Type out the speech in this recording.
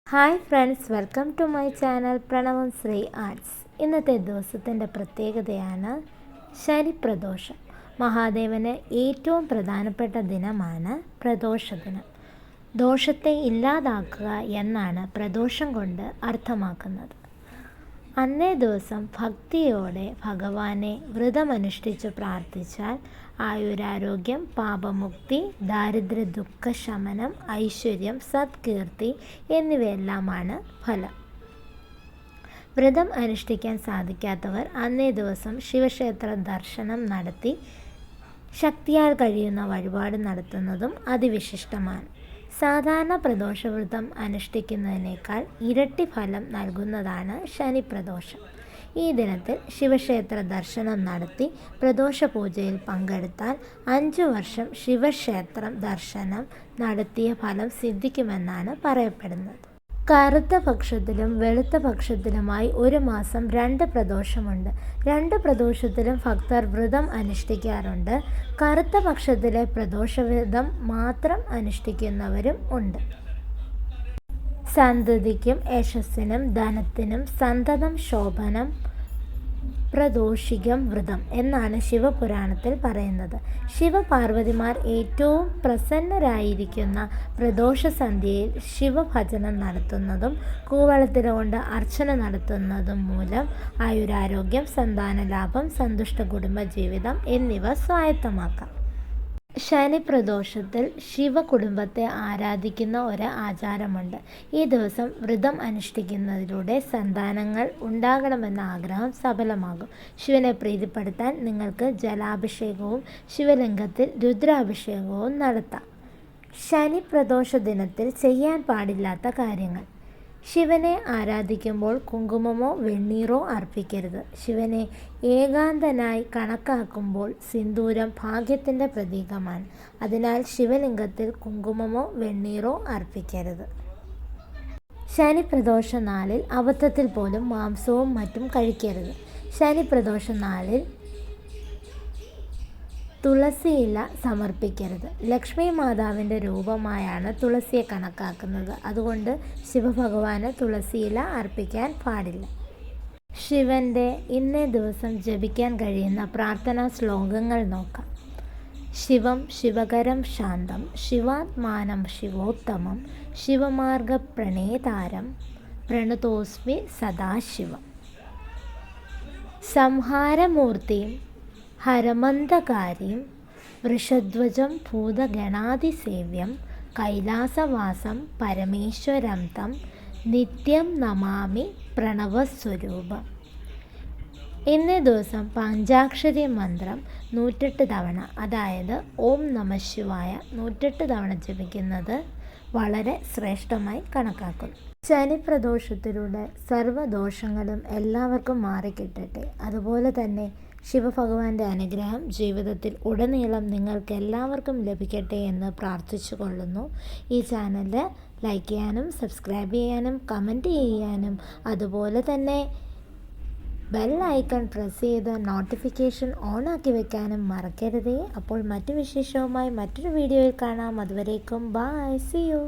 Hi friends, welcome to my channel Pranavam Sree arts. ഇന്നത്തെ ദിവസത്തിൻ്റെ പ്രത്യേകതയാണ് ശനിപ്രദോഷം. മഹാദേവന് ഏറ്റവും പ്രധാനപ്പെട്ട ദിനമാണ് പ്രദോഷ ദിനം. ദോഷത്തെ ഇല്ലാതാക്കുക എന്നാണ് പ്രദോഷം കൊണ്ട് അർത്ഥമാക്കുന്നത്. അന്നേ ദിവസം ഭക്തിയോടെ ഭഗവാനെ വ്രതമനുഷ്ഠിച്ച് പ്രാർത്ഥിച്ചാൽ ആയുരാരോഗ്യം, പാപമുക്തി, ദാരിദ്ര്യ ദുഃഖശമനം, ഐശ്വര്യം, സത്കീർത്തി എന്നിവയെല്ലാമാണ് ഫലം. വ്രതം അനുഷ്ഠിക്കാൻ സാധിക്കാത്തവർ അന്നേ ദിവസം ശിവക്ഷേത്ര ദർശനം നടത്തി ശക്തിയാൽ കഴിയുന്ന വഴിപാട് നടത്തുന്നതും അതിവിശിഷ്ടമാണ്. സാധാരണ പ്രദോഷവ്രതം അനുഷ്ഠിക്കുന്നതിനേക്കാൾ ഇരട്ടി ഫലം നൽകുന്നതാണ് ശനിപ്രദോഷം. ഈ ദിനത്തിൽ ശിവക്ഷേത്ര ദർശനം നടത്തി പ്രദോഷ പൂജയിൽ പങ്കെടുത്താൽ 5 വർഷം ശിവക്ഷേത്രം ദർശനം നടത്തിയ ഫലം സിദ്ധിക്കുമെന്നാണ് പറയപ്പെടുന്നത്. കറുത്ത പക്ഷത്തിലും വെളുത്ത പക്ഷത്തിലുമായി ഒരു മാസം 2 പ്രദോഷമുണ്ട്. 2 പ്രദോഷത്തിലും ഭക്തർ വ്രതം അനുഷ്ഠിക്കാറുണ്ട്. കറുത്ത പക്ഷത്തിലെ പ്രദോഷവ്രതം മാത്രം അനുഷ്ഠിക്കുന്നവരും ഉണ്ട്. സന്തതിക്കും യശസ്സിനും ധനത്തിനും സന്തതം ശോഭനം പ്രദോഷികം വ്രതം എന്നാണ് ശിവപുരാണത്തിൽ പറയുന്നത്. ശിവപാർവതിമാർ ഏറ്റവും പ്രസന്നരായിരിക്കുന്ന പ്രദോഷ സന്ധ്യയിൽ ശിവഭജനം നടത്തുന്നതും കൂവളത്തില കൊണ്ട് അർച്ചന നടത്തുന്നതും മൂലം ആയുരാരോഗ്യം, സന്താനലാഭം, സന്തുഷ്ട കുടുംബജീവിതം എന്നിവ സ്വായത്തമാക്കാം. ശനിപ്രദോഷത്തിൽ ശിവകുടുംബത്തെ ആരാധിക്കുന്ന ഒരു ആചാരമുണ്ട്. ഈ ദിവസം വ്രതം അനുഷ്ഠിക്കുന്നതിലൂടെ സന്താനങ്ങൾ ഉണ്ടാകണമെന്ന ആഗ്രഹം സഫലമാകും. ശിവനെ പ്രീതിപ്പെടുത്താൻ നിങ്ങൾക്ക് ജലാഭിഷേകവും ശിവലിംഗത്തിൽ രുദ്രാഭിഷേകവും നടത്താം. ശനിപ്രദോഷ ദിനത്തിൽ ചെയ്യാൻ പാടില്ലാത്ത കാര്യങ്ങൾ: ശിവനെ ആരാധിക്കുമ്പോൾ കുങ്കുമമോ വെണ്ണീറോ അർപ്പിക്കരുത്. ശിവനെ ഏകാന്തനായി കണക്കാക്കുമ്പോൾ സിന്ദൂരം ഭാഗ്യത്തിൻ്റെ പ്രതീകമാണ്. അതിനാൽ ശിവലിംഗത്തിൽ കുങ്കുമമോ വെണ്ണീറോ അർപ്പിക്കരുത്. ശനിപ്രദോഷ നാളിൽ അബദ്ധത്തിൽ പോലും മാംസവും മറ്റും കഴിക്കരുത്. ശനിപ്രദോഷ നാളിൽ തുളസിയില സമർപ്പിക്കരുത്. ലക്ഷ്മി മാതാവിൻ്റെ രൂപമായാണ് തുളസിയെ കണക്കാക്കുന്നത്. അതുകൊണ്ട് ശിവഭഗവാന് തുളസിയില അർപ്പിക്കാൻ പാടില്ല. ശിവൻ്റെ ഇന്നേ ദിവസം ജപിക്കാൻ കഴിയുന്ന പ്രാർത്ഥനാ ശ്ലോകങ്ങൾ നോക്കാം. ശിവം ശിവകരം ശാന്തം, ശിവാത്മാനം ശിവോത്തമം, ശിവമാർഗ പ്രണേതാരം, പ്രണതോസ്മി സദാശിവം. സംഹാരമൂർത്തിയും ഹരമന്ദകാരിയും വൃഷധ്വജം ഭൂതഗണാതിസേവ്യം, കൈലാസവാസം പരമേശ്വരം തം നിത്യം നമാമി പ്രണവസ്വരൂപം. ഇന്നേ ദിവസം പഞ്ചാക്ഷരി മന്ത്രം 108 തവണ, അതായത് ഓം നമഃ ശിവായ 108 തവണ ജപിക്കുന്നത് വളരെ ശ്രേഷ്ഠമായി കണക്കാക്കുന്നു. ശനിപ്രദോഷത്തിലൂടെ സർവ്വദോഷങ്ങളും എല്ലാവർക്കും മാറിക്കിട്ടട്ടെ. അതുപോലെ തന്നെ ശിവഭഗവാന്റെ അനുഗ്രഹം ജീവിതത്തിൽ ഉടനീളം നിങ്ങൾക്ക് എല്ലാവർക്കും ലഭിക്കട്ടെ എന്ന് പ്രാർത്ഥിച്ചു കൊള്ളുന്നു. ഈ ചാനൽ ലൈക്ക് ചെയ്യാനും സബ്സ്ക്രൈബ് ചെയ്യാനും കമൻറ്റ് ചെയ്യാനും അതുപോലെ തന്നെ ബെൽ ഐക്കൺ പ്രസ് ചെയ്ത് നോട്ടിഫിക്കേഷൻ ഓൺ ആക്കി വെക്കാനും മറക്കരുതേ. അപ്പോൾ മറ്റു വിശേഷവുമായി മറ്റൊരു വീഡിയോയിൽ കാണാം. അതുവരേക്കും ബൈ, സീ യു.